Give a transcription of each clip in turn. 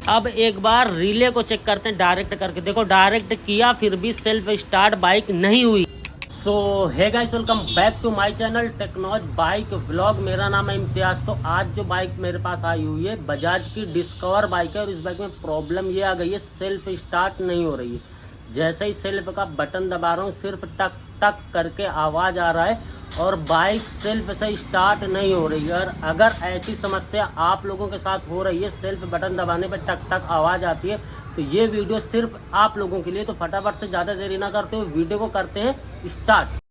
अब एक बार रिले को चेक करते हैं डायरेक्ट करके। देखो डायरेक्ट किया फिर भी सेल्फ स्टार्ट बाइक नहीं हुई। So hey guys, welcome back to my channel technology bike vlog. मेरा नाम है इम्तियाज़। तो आज जो बाइक मेरे पास आई हुई है बजाज की डिस्कवर बाइक है, और इस बाइक में प्रॉब्लम ये आ गई है, सेल्फ स्टार्ट नहीं हो रही है। जैसे ही सेल्फ का बटन दबा रहा हूँ सिर्फ टक टक करके आवाज़ आ रहा है और बाइक सेल्फ से स्टार्ट नहीं हो रही है। और अगर ऐसी समस्या आप लोगों के साथ हो रही है, सेल्फ बटन दबाने पर टक टक आवाज़ आती है, तो ये वीडियो सिर्फ आप लोगों के लिए। तो फटाफट से ज़्यादा देरी ना करते हुए वीडियो को करते हैं स्टार्ट।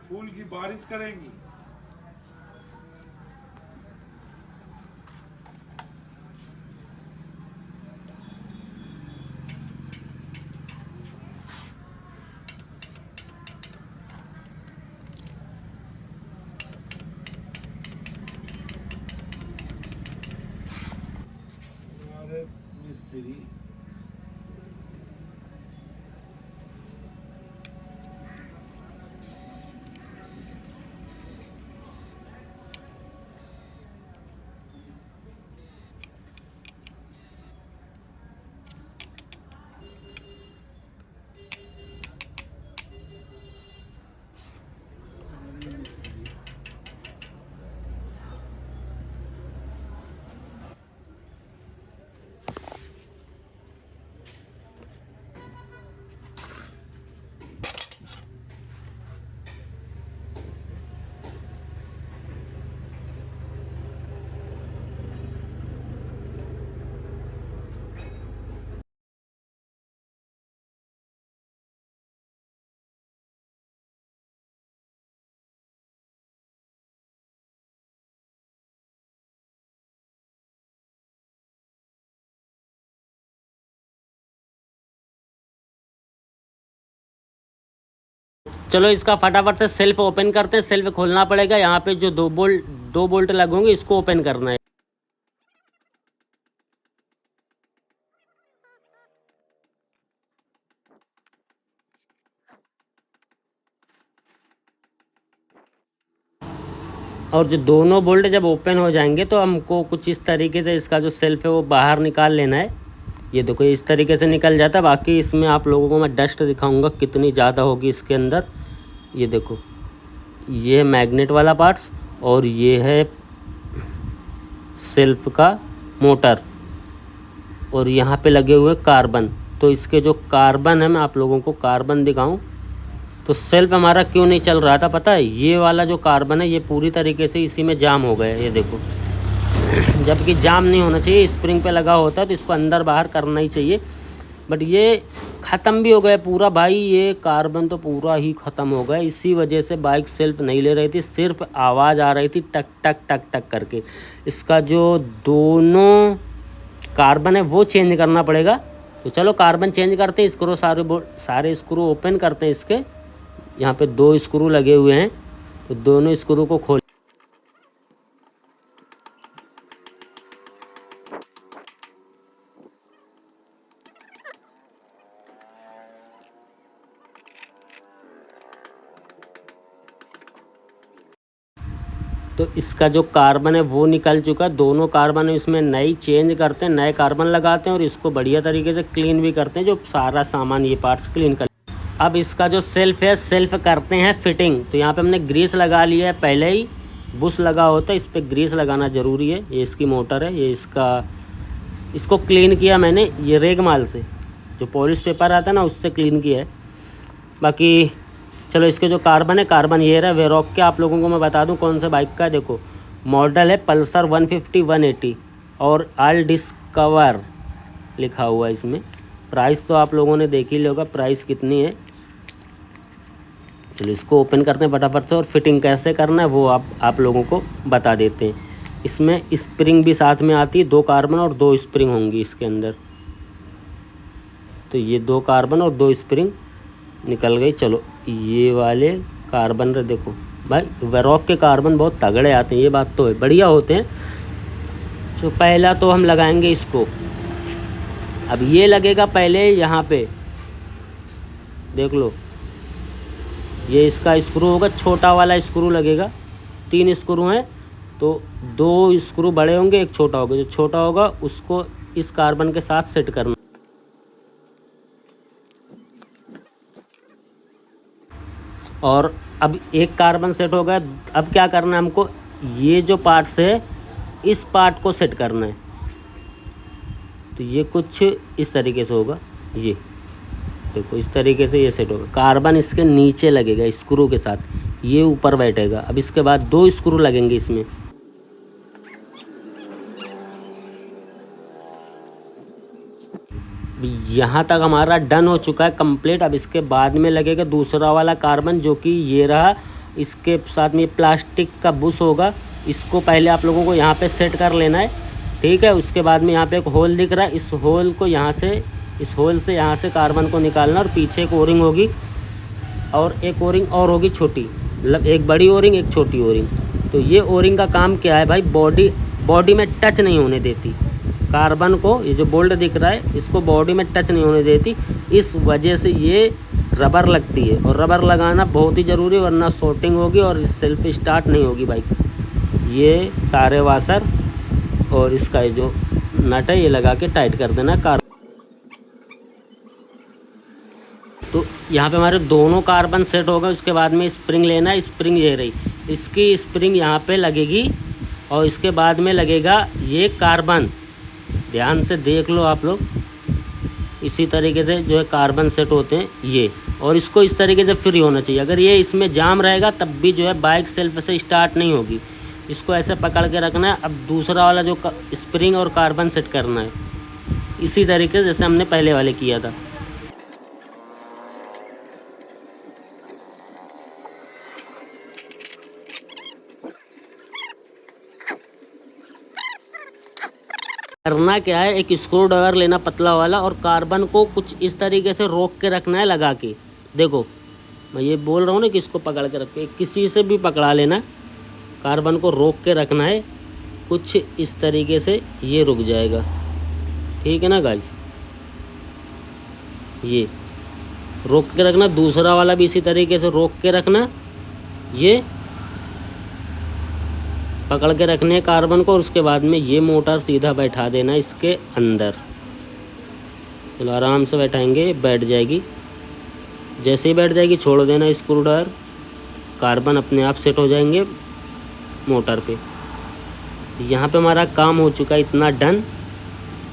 फूल की बारिश करेंगी। अरे मिस्त्री चलो इसका फटाफट से सेल्फ ओपन करते हैं। सेल्फ खोलना पड़ेगा। यहाँ पे जो दो बोल्ट लगे होंगे इसको ओपन करना है। और जो दोनों बोल्ट जब ओपन हो जाएंगे तो हमको कुछ इस तरीके से इसका जो सेल्फ है वो बाहर निकाल लेना है। ये देखो इस तरीके से निकल जाता है। बाकी इसमें आप लोगों को मैं डस्ट दिखाऊंगा कितनी ज़्यादा होगी इसके अंदर। ये देखो, ये है मैग्नेट वाला पार्ट्स और ये है सेल्फ का मोटर, और यहाँ पे लगे हुए कार्बन। तो इसके जो कार्बन है, मैं आप लोगों को कार्बन दिखाऊं तो सेल्फ हमारा क्यों नहीं चल रहा था पता है? ये वाला जो कार्बन है ये पूरी तरीके से इसी में जाम हो गया है। ये देखो, जबकि जाम नहीं होना चाहिए, स्प्रिंग पे लगा होता है तो इसको अंदर बाहर करना ही चाहिए, बट ये ख़त्म भी हो गया पूरा भाई। ये कार्बन तो पूरा ही ख़त्म हो गया। इसी वजह से बाइक सेल्फ नहीं ले रही थी, सिर्फ आवाज़ आ रही थी टक टक टक टक करके। इसका जो दोनों कार्बन है वो चेंज करना पड़ेगा। तो चलो कार्बन चेंज करते हैं। स्क्रू सारे स्क्रू ओपन करते हैं इसके। यहाँ पे 2 स्क्रू लगे हुए हैं, तो दोनों स्क्रू को खोल। तो इसका जो कार्बन है वो निकल चुका है। दोनों कार्बन है इसमें नई चेंज करते हैं, नए कार्बन लगाते हैं और इसको बढ़िया तरीके से क्लीन भी करते हैं। जो सारा सामान ये पार्ट्स क्लीन कर। अब इसका जो सेल्फ है, सेल्फ करते हैं फिटिंग। तो यहाँ पे हमने ग्रीस लगा लिया है, पहले ही बुश लगा होता है, इस पर ग्रीस लगाना ज़रूरी है। ये इसकी मोटर है, ये इसको क्लीन किया मैंने ये रेगमाल से, जो पॉलिश पेपर आता है ना उससे क्लीन किया है। बाकी चलो इसके जो कार्बन है, कार्बन ये रहा वेरॉक के। आप लोगों को मैं बता दूं कौन सा बाइक का है। देखो मॉडल है पल्सर 150 180 और ऑल डिस्कवर लिखा हुआ है इसमें। प्राइस तो आप लोगों ने देख ही लिया होगा, प्राइस कितनी है। चलो इसको ओपन करते हैं फटाफट से, और फिटिंग कैसे करना है वो आप लोगों को बता देते हैं। इसमें स्प्रिंग भी साथ में आती है, 2 कार्बन और 2 स्प्रिंग होंगी इसके अंदर। तो ये 2 कार्बन और 2 स्प्रिंग निकल गई। चलो ये वाले कार्बन रहे, देखो भाई वेरॉक के कार्बन बहुत तगड़े आते हैं, ये बात तो है, बढ़िया होते हैं। तो पहला तो हम लगाएंगे इसको। अब ये लगेगा पहले यहाँ पे, देख लो ये इसका स्क्रू होगा, छोटा वाला स्क्रू लगेगा। 3 स्क्रू हैं तो 2 स्क्रू बड़े होंगे, एक छोटा होगा। जो छोटा होगा उसको इस कार्बन के साथ सेट करना। और अब एक कार्बन सेट हो गया। अब क्या करना है हमको, ये जो पार्ट्स है इस पार्ट को सेट करना है। तो ये कुछ इस तरीके से होगा। ये देखो इस तरीके से ये सेट होगा। कार्बन इसके नीचे लगेगा स्क्रू के साथ, ये ऊपर बैठेगा। अब इसके बाद 2 स्क्रू लगेंगे इसमें। यहाँ तक हमारा डन हो चुका है कंप्लीट। अब इसके बाद में लगेगा दूसरा वाला कार्बन, जो कि ये रहा। इसके साथ में प्लास्टिक का बुश होगा। इसको पहले आप लोगों को यहाँ पे सेट कर लेना है, ठीक है। उसके बाद में यहाँ पे एक होल दिख रहा है, इस होल को यहाँ से, इस होल से यहाँ से कार्बन को निकालना। और पीछे एक ओरिंग होगी और एक ओरिंग और होगी छोटी, मतलब एक बड़ी ओरिंग एक छोटी ओरिंग। तो ये ओरिंग का काम क्या है भाई, बॉडी में टच नहीं होने देती कार्बन को। ये जो बोल्ट दिख रहा है इसको बॉडी में टच नहीं होने देती, इस वजह से ये रबर लगती है। और रबर लगाना बहुत ही ज़रूरी है, वरना शॉर्टिंग होगी और सेल्फ स्टार्ट नहीं होगी बाइक। ये सारे वाशर और इसका ये जो नट है ये लगा के टाइट कर देना कार। तो यहाँ पे हमारे दोनों कार्बन सेट हो गए। उसके बाद में स्प्रिंग लेना है। स्प्रिंग ये रही, इसकी स्प्रिंग यहाँ पे लगेगी और इसके बाद में लगेगा ये कार्बन। ध्यान से देख लो आप लोग, इसी तरीके से जो है कार्बन सेट होते हैं ये। और इसको इस तरीके से फ्री होना चाहिए। अगर ये इसमें जाम रहेगा तब भी जो है बाइक सेल्फ से स्टार्ट नहीं होगी। इसको ऐसे पकड़ के रखना है। अब दूसरा वाला जो स्प्रिंग और कार्बन सेट करना है इसी तरीके से जैसे हमने पहले वाले किया था। करना क्या है, एक स्क्रू ड्राइवर लेना पतला वाला और कार्बन को कुछ इस तरीके से रोक के रखना है लगा के। देखो मैं ये बोल रहा हूँ ना कि इसको पकड़ के रख के, किसी से भी पकड़ा लेना, कार्बन को रोक के रखना है कुछ इस तरीके से, ये रुक जाएगा, ठीक है ना गाइस। ये रोक के रखना, दूसरा वाला भी इसी तरीके से रोक के रखना, ये पकड़ के रखने हैं कार्बन को। और उसके बाद में ये मोटर सीधा बैठा देना इसके अंदर। चलो आराम से बैठाएंगे, बैठ जाएगी। जैसे ही बैठ जाएगी छोड़ देना स्क्रू ड्राइवर, कार्बन अपने आप सेट हो जाएंगे मोटर पे। यहाँ पे हमारा काम हो चुका है इतना डन।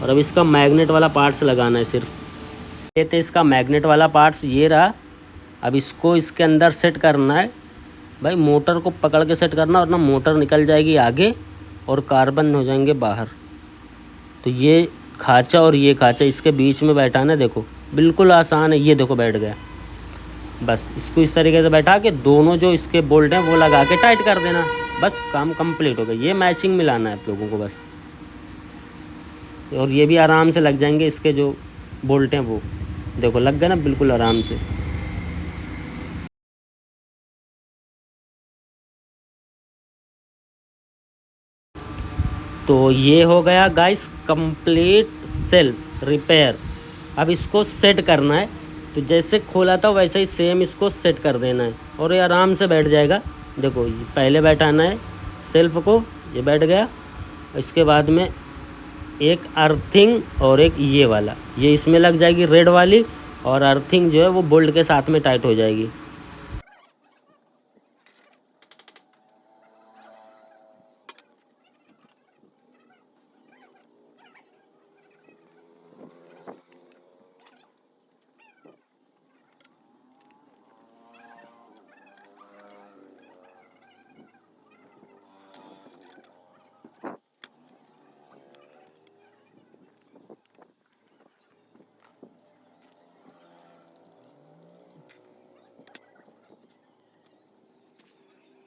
और अब इसका मैग्नेट वाला पार्ट्स लगाना है सिर्फ। ये तो इसका मैग्नेट वाला पार्ट्स ये रहा। अब इसको इसके अंदर सेट करना है भाई, मोटर को पकड़ के सेट करना, वरना मोटर निकल जाएगी आगे और कार्बन हो जाएंगे बाहर। तो ये खांचा और ये खांचा इसके बीच में बैठाना। देखो बिल्कुल आसान है, ये देखो बैठ गया। बस इसको इस तरीके से बैठा के दोनों जो इसके बोल्ट हैं वो लगा के टाइट कर देना, बस काम कंप्लीट हो गया। ये मैचिंग मिलाना है आप लोगों को बस। और ये भी आराम से लग जाएंगे, इसके जो बोल्ट हैं वो देखो लग गए ना बिल्कुल आराम से। तो ये हो गया गाइस कंप्लीट सेल्फ रिपेयर। अब इसको सेट करना है। तो जैसे खोला था वैसे ही सेम इसको सेट कर देना है और ये आराम से बैठ जाएगा। देखो ये पहले बैठाना है सेल्फ को, ये बैठ गया। इसके बाद में एक अर्थिंग और एक ये वाला, ये इसमें लग जाएगी रेड वाली, और अर्थिंग जो है वो बोल्ट के साथ में टाइट हो जाएगी।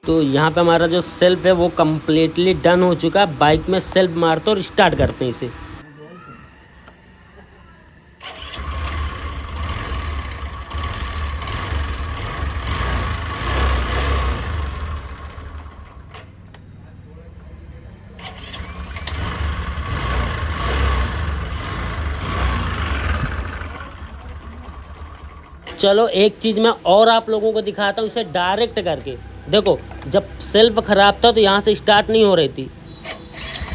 तो यहाँ पे हमारा जो सेल्फ है वो कम्प्लीटली डन हो चुका है। बाइक में सेल्फ मारते और स्टार्ट करते हैं इसे। चलो एक चीज़ मैं और आप लोगों को दिखाता हूँ इसे डायरेक्ट करके। देखो जब सेल्फ ख़राब था तो यहाँ से स्टार्ट नहीं हो रही थी,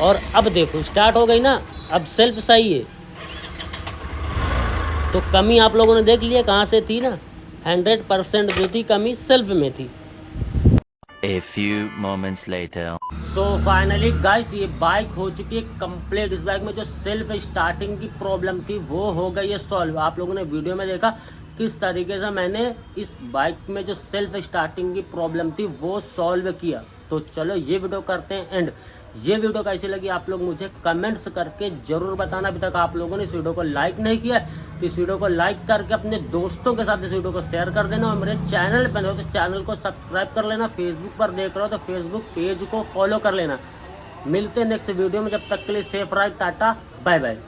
और अब देखो स्टार्ट हो गई ना, अब सेल्फ सही है। तो कमी आप लोगों ने देख लिया कहाँ से थी ना, 100% जो थी कमी सेल्फ में थी। A few moments later. So finally guys ये बाइक हो चुकी है कंप्लीट। इस बाइक में जो सेल्फ स्टार्टिंग की प्रॉब्लम थी वो हो गई है सॉल्व। आप लोगों ने वीडियो में देखा किस तरीके से मैंने इस बाइक में जो सेल्फ स्टार्टिंग की प्रॉब्लम थी वो सॉल्व किया। तो चलो ये वीडियो करते हैं एंड। ये वीडियो कैसी लगी आप लोग मुझे कमेंट्स करके ज़रूर बताना। अभी तक आप लोगों ने इस वीडियो को लाइक नहीं किया तो इस वीडियो को लाइक करके अपने दोस्तों के साथ इस वीडियो को शेयर कर देना, और मेरे चैनल पर हो तो चैनल को सब्सक्राइब कर लेना, फेसबुक पर देख रहे हो तो फेसबुक पेज को फॉलो कर लेना। मिलते हैं नेक्स्ट वीडियो में, जब तक के लिए safe ride, tata bye bye.